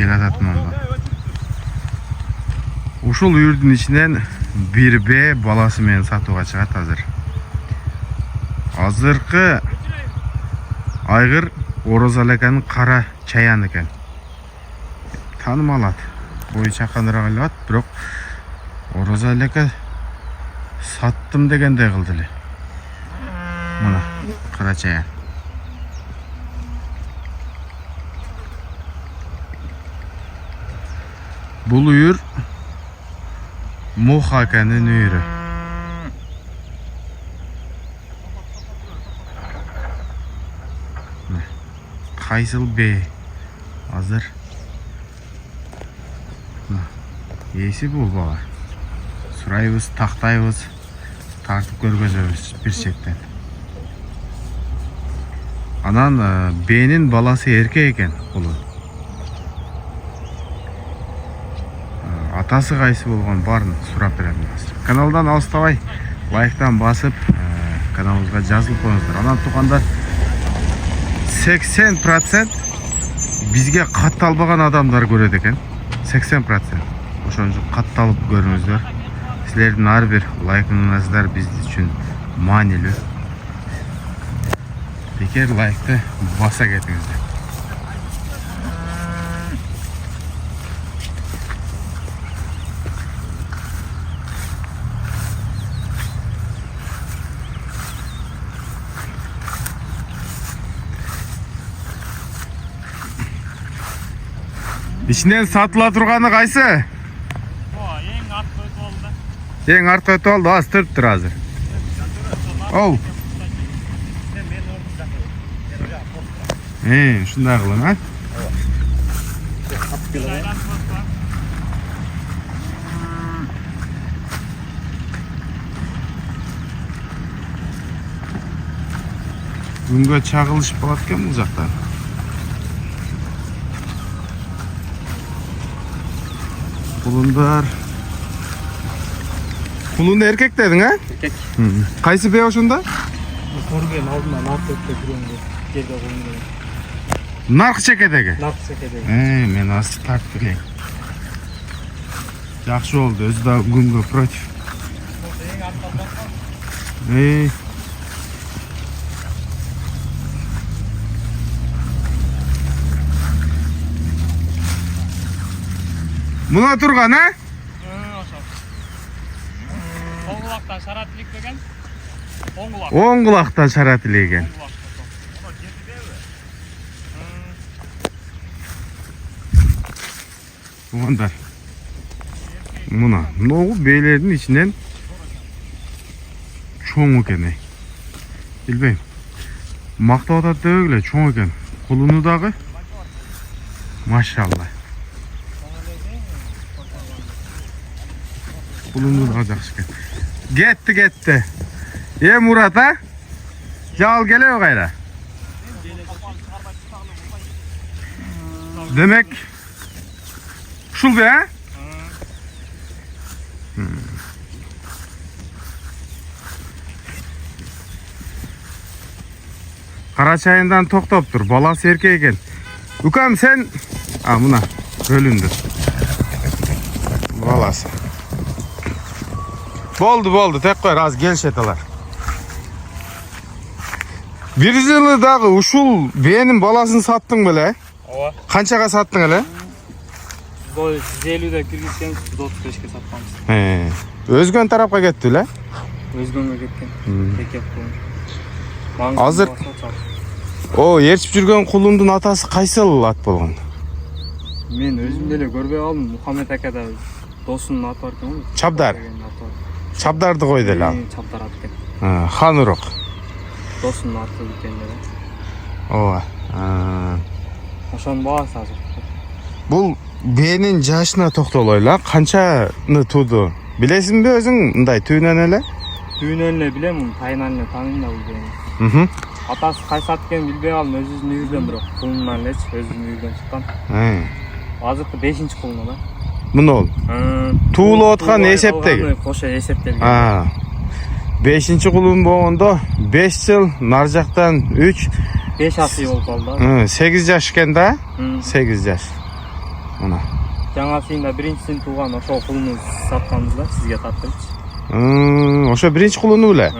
келататмын да. Ушул үйүрдүн ичинен бир б баласы менен сатууга чыгат азыр. Азыркы айгыр Орозалы экенин кара чаян экен. Таанымал ат. Бою чаканыраак эле ат, бирок Орозалы эке саттым дегендей кылды эле. Мына кара чаян. Бул үйүр Муха экенин үйүрү. Кайсыл б азыр эси бул бала. Сурайбыз, тактайбыз, тартып көргөзөбүз бир чектен. Анан бнин баласы эркек экен бул. Атасы кайсы болгон баарын сурап берем. Каналдан алыстабай лайктан басып, каналыбызга жазылып коюңуздар. Анан тукандар 80% бизге катталбаган адамдар көрөт экен. 80%. Ошон үчүн катталып көрүңүздөр. Силердин ар бир лайкыңыздар биз үчүн маанилүү. Бекер лайкты баса кетиңиздер. İçinden satıla turganı kaysı? Eң артқа өтіп алды. Eң артқа өтіп алды, az тұрыптыр азыр. Оу. Шундай қылын, а? Күнгө чагылышып калат экен бул жактан. Kulunlar. Kulun erkek dedin ha? Erkek. Kaysı bey oşunda? Korgen aldığında nark ötte duruyordu. Geride koyundu. Nark çekedegi. Nark çekedegi. Men asıl tart bileyim. Yaxşı oldu, özü de günge protif. Buna turgan ha? Оң құлақтан шара тілекпеген. Оң құлақтан шара тілеген. Туғандар. Мына бейлердің ішінен чоң екен. Білбейм. Мақтап атат деп эле чоң екен. Құлыны дағы. Машалла. Kulundu da жақсы екен. Кетті. Мурат, а? Жал келеу қайра. Демек, шул бе, а? Карачайындан тоқтап тұр, баласы еркек екен. Үкам сен, мына, бөлінді. Баласы. Болды, tek koy, az gelişetiler. Bir yılı dağı uşul beğenin balasını sattın böyle. Ova. Kançaga sattın hele? 150'de kirgizken 135'e satmamız. Özgön tarafka gitti öyle? Özgön'e gitken. Tek yaptım. Hazır. O erçip жүрген kulundun atası kaysıl at bolğan? Men özüm dele görбей aldım. Muhammed akada dosunun atı var eкен. Çabdar. Çabdardı koydu la. Çabdar atı eкен. Hanuruk. Dosunun atı eкен деле. Ova. Ошонун баасы азыр. Бул бенин жашына токтолойлу, канчаны туду? Билесиңби өзүң мындай түйүнөн эле? Түйүнөн эле билем, тайынан эле тааныйм да билбейм. Атасы кайсы ат экенин билбей калдым, өзүбүздүн үйүрдөн бирок кулунан элечи өзүбүздүн үйүрдөн чыккан. Азыркы 5-кулуну да. Мына ол. Туулуп аткан эсептеги. Кошо эсептелген. 5-кулун болгондо 5 жыл, нар жактан 3 5 асы болуп калды. 8 жаш экен да? 8 жаш. Мына. Жаңасында биринчисин тууган ошол кулуну сатканбыз да, сизге таттырчы. Ошо биринчи кулуну беле.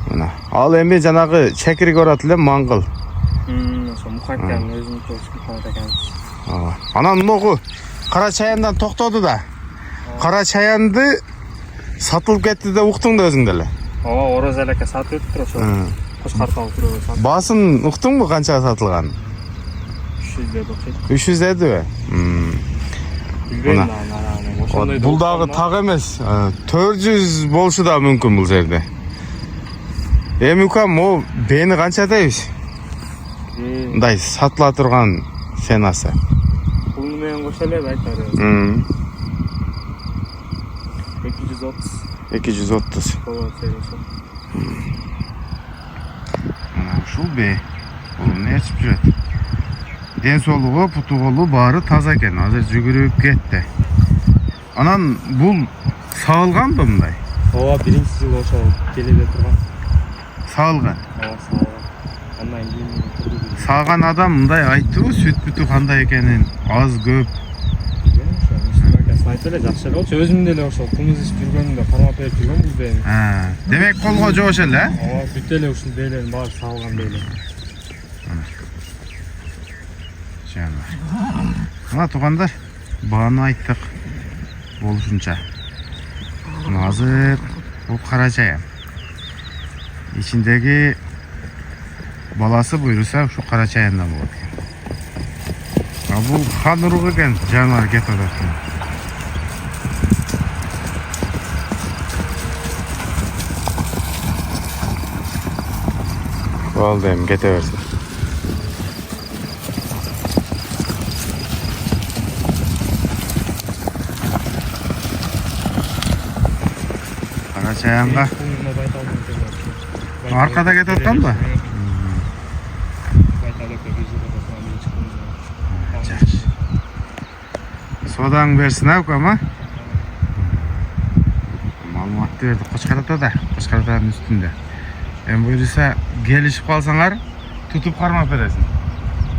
Мына. Ал эми жанагы чекирге барат эле маңгыл. Ошо Мухаккан өзүнүн тууган экенбиз. Ооба. Анан могу Кара Чаяндан токтоду да. Кара Чаянды сатылып кетти деп уктуң да өзүң деле. Ооба, Ороз элекке сатып өттүр ошо. Кошкарталы түрөбү сатып. Баасын уктуңбу канчага сатылган? 300 деп окшойт. 300 дедиби? Билбейм да, ошондой. Бул дагы так эмес. 400 болушу да мүмкүн бул жерде. Эми укам, о бени канча дейбиз? Мындай сатыла турган сенасы. Кулуну менен кошо эле айтары. 230. 230. Болот ошо. Мына ушул бе. Бул нечип жүрөт? Ден соолугу, путу колу баары таза экен. Азыр жүгүрүп кетти. Анан бул сабылганбы мындай? Ооба, биринчи жыл ошо келебе турган. Сабылган. Ооба, сабылган. Андан кийин Саган адам мындай айттыбы, сүт бүтү кандай экенин, аз көп. Айт эле жакшы эле болчу. Өзүм деле ошол кумуз ичип жүргөндө кармап берип жүргөн бул бейни. Демек колго жоош эле, Ооба, бүт эле ушул бейлердин баары сабылган бейлер. Мына туугандар, бааны айттык болушунча. Мына азыр бул Кара Чаян. Ичиндеги баласы буйруса ушу Кара Чаяндан болот экен. Бул хан уругу экен, жаныбар кетип атат экен. Болду, эми кете берсин. Кара Чаянга аркада кетип атканбы? Содаң берсин укама. Маалыматты берди Кочкаратада, Кочкаратанын үстүндө. Эми буюрса келишип калсаңар, тутуп кармап бересиң.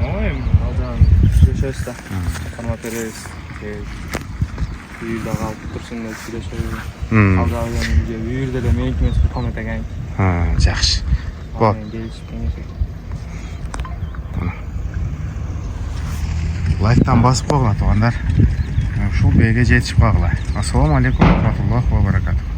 Ооба, эми ал жагын сүйлөшөбүз да. Кармап беребиз. Үйүрдө калып турсун деп сүйлөшөбүз. Ал жагын үйүрдө эле меники эмес Мухаммед экен. Жакшы. Бо. Лайктан басып койгула туугандар. Ушул бейге жетишип калгыла. Ассаламу алейкум ва рахматуллахи ва баракатух.